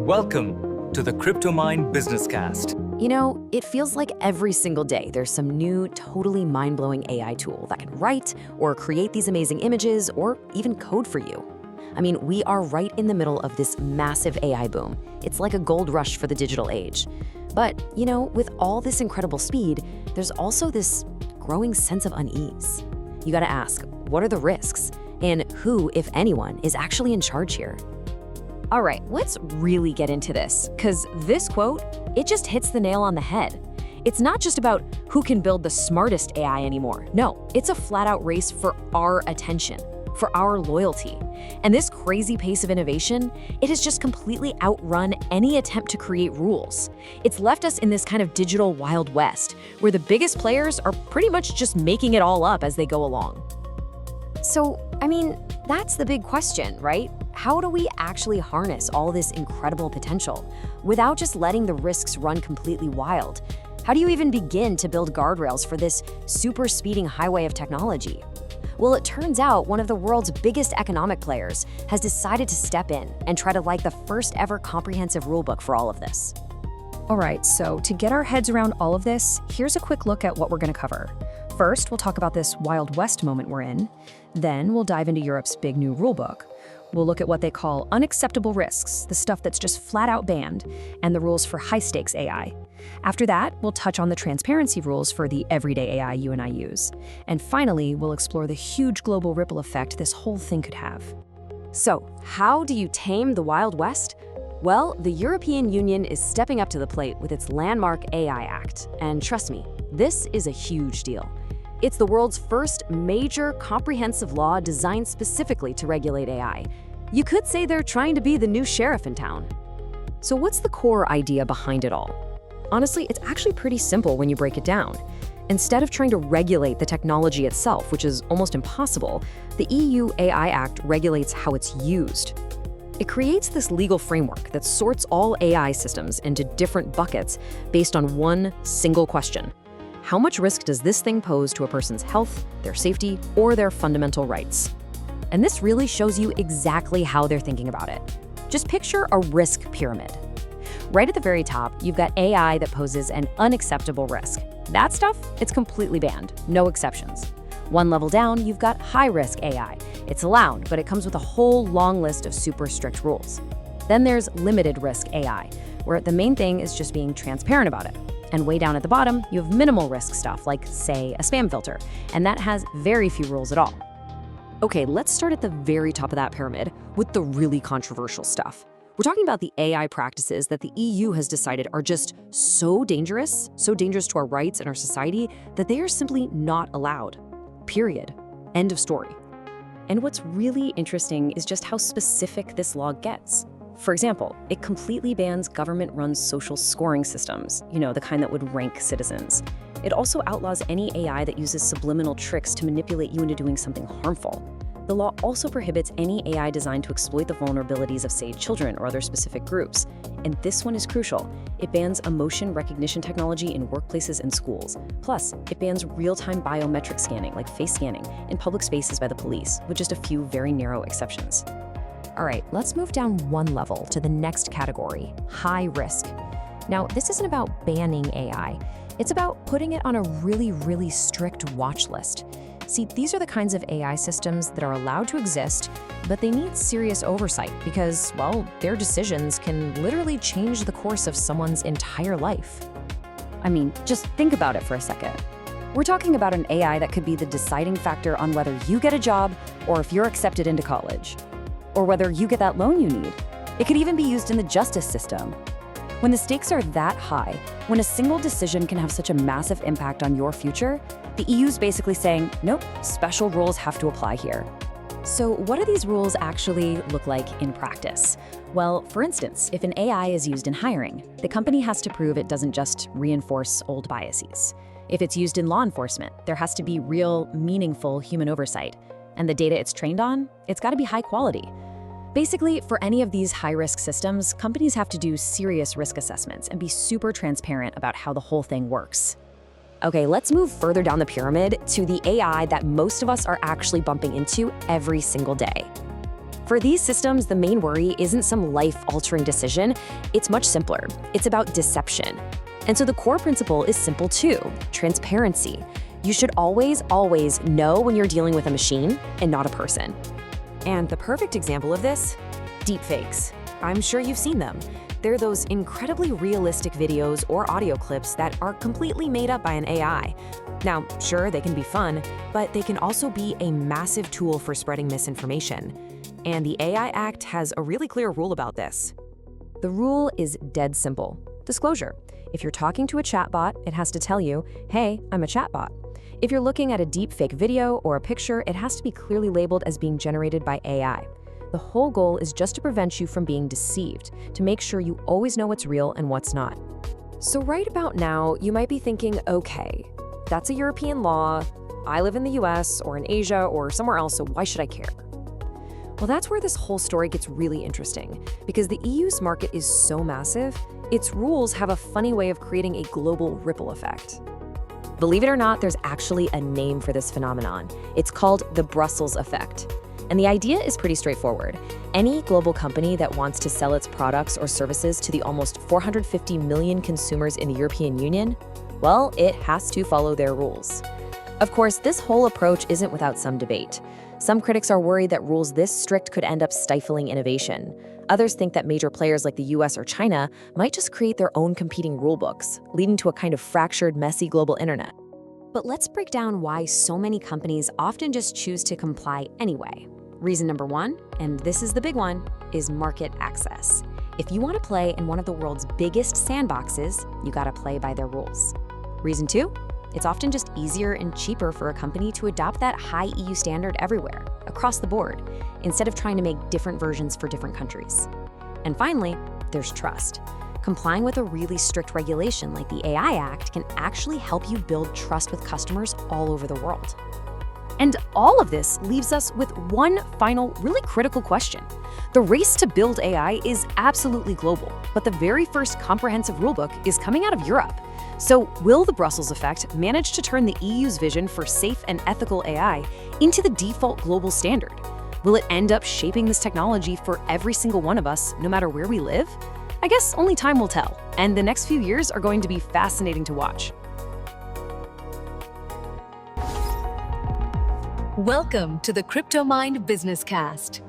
Welcome to the CryptoMind Business Cast. You know, it feels like every single day there's some new, totally mind-blowing AI tool that can write or create these amazing images or even code for you. I mean, we are right in the middle of this massive AI boom. It's like a gold rush for the digital age. But, you know, with all this incredible speed, there's also this growing sense of unease. You gotta ask, what are the risks? And who, if anyone, is actually in charge here? All right, let's really get into this, because this quote, it just hits the nail on the head. It's not just about who can build the smartest AI anymore. No, it's a flat-out race for our attention, for our loyalty. And this crazy pace of innovation, it has just completely outrun any attempt to create rules. It's left us in this kind of digital Wild West, where the biggest players are pretty much just making it all up as they go along. So, I mean, that's the big question, right? How do we actually harness all this incredible potential without just letting the risks run completely wild? How do you even begin to build guardrails for this super speeding highway of technology? Well, it turns out one of the world's biggest economic players has decided to step in and try to write the first ever comprehensive rulebook for all of this. All right, so to get our heads around all of this, here's a quick look at what we're going to cover. First, we'll talk about this Wild West moment we're in. Then we'll dive into Europe's big new rulebook. We'll look at what they call unacceptable risks, the stuff that's just flat out banned, and the rules for high-stakes AI. After that, we'll touch on the transparency rules for the everyday AI you and I use. And finally, we'll explore the huge global ripple effect this whole thing could have. So, how do you tame the Wild West? Well, the European Union is stepping up to the plate with its landmark AI Act. And trust me, this is a huge deal. It's the world's first major comprehensive law designed specifically to regulate AI. You could say they're trying to be the new sheriff in town. So what's the core idea behind it all? Honestly, it's actually pretty simple when you break it down. Instead of trying to regulate the technology itself, which is almost impossible, the EU AI Act regulates how it's used. It creates this legal framework that sorts all AI systems into different buckets based on one single question. How much risk does this thing pose to a person's health, their safety, or their fundamental rights? And this really shows you exactly how they're thinking about it. Just picture a risk pyramid. Right at the very top, you've got AI that poses an unacceptable risk. That stuff, it's completely banned, no exceptions. One level down, you've got high-risk AI. It's allowed, but it comes with a whole long list of super strict rules. Then there's limited risk AI, where the main thing is just being transparent about it. And way down at the bottom, you have minimal risk stuff like, say, a spam filter, and that has very few rules at all. Okay, let's start at the very top of that pyramid with the really controversial stuff. We're talking about the AI practices that the EU has decided are just so dangerous to our rights and our society, that they are simply not allowed. Period. End of story. And what's really interesting is just how specific this law gets. For example, it completely bans government-run social scoring systems, you know, the kind that would rank citizens. It also outlaws any AI that uses subliminal tricks to manipulate you into doing something harmful. The law also prohibits any AI designed to exploit the vulnerabilities of, say, children or other specific groups. And this one is crucial. It bans emotion recognition technology in workplaces and schools. Plus, it bans real-time biometric scanning, like face scanning, in public spaces by the police, with just a few very narrow exceptions. All right, let's move down one level to the next category, high risk. Now, this isn't about banning AI. It's about putting it on a really, really strict watch list. See, these are the kinds of AI systems that are allowed to exist, but they need serious oversight because, well, their decisions can literally change the course of someone's entire life. I mean, just think about it for a second. We're talking about an AI that could be the deciding factor on whether you get a job or if you're accepted into college, or whether you get that loan you need. It could even be used in the justice system. When the stakes are that high, when a single decision can have such a massive impact on your future, the EU's basically saying, nope, special rules have to apply here. So what do these rules actually look like in practice? Well, for instance, if an AI is used in hiring, the company has to prove it doesn't just reinforce old biases. If it's used in law enforcement, there has to be real, meaningful human oversight. And the data it's trained on, it's got to be high quality. Basically, for any of these high-risk systems, companies have to do serious risk assessments and be super transparent about how the whole thing works. Okay, let's move further down the pyramid to the AI that most of us are actually bumping into every single day. For these systems, the main worry isn't some life-altering decision. It's much simpler. It's about deception. And so the core principle is simple too: transparency. You should always know when you're dealing with a machine and not a person. And the perfect example of this? Deepfakes. I'm sure you've seen them. They're those incredibly realistic videos or audio clips that are completely made up by an AI. Now, sure, they can be fun, but they can also be a massive tool for spreading misinformation. And the AI Act has a really clear rule about this. The rule is dead simple. Disclosure. If you're talking to a chatbot, it has to tell you, hey, I'm a chatbot. If you're looking at a deepfake video or a picture, it has to be clearly labeled as being generated by AI. The whole goal is just to prevent you from being deceived, to make sure you always know what's real and what's not. So right about now, you might be thinking, okay, that's a European law. I live in the US or in Asia or somewhere else, so why should I care? Well, that's where this whole story gets really interesting, because the EU's market is so massive, its rules have a funny way of creating a global ripple effect. Believe it or not, there's actually a name for this phenomenon. It's called the Brussels effect. And the idea is pretty straightforward. Any global company that wants to sell its products or services to the almost 450 million consumers in the European Union, well, it has to follow their rules. Of course, this whole approach isn't without some debate. Some critics are worried that rules this strict could end up stifling innovation. Others think that major players like the US or China might just create their own competing rulebooks, leading to a kind of fractured, messy global internet. But let's break down why so many companies often just choose to comply anyway. Reason number one, and this is the big one, is market access. If you want to play in one of the world's biggest sandboxes, you gotta play by their rules. Reason two, it's often just easier and cheaper for a company to adopt that high EU standard everywhere, across the board, instead of trying to make different versions for different countries. And finally, there's trust. Complying with a really strict regulation like the AI Act can actually help you build trust with customers all over the world. And all of this leaves us with one final, really critical question. The race to build AI is absolutely global, but the very first comprehensive rulebook is coming out of Europe. So will the Brussels effect manage to turn the EU's vision for safe and ethical AI into the default global standard? Will it end up shaping this technology for every single one of us, no matter where we live? I guess only time will tell, and the next few years are going to be fascinating to watch. Welcome to the CryptoMind Business Cast.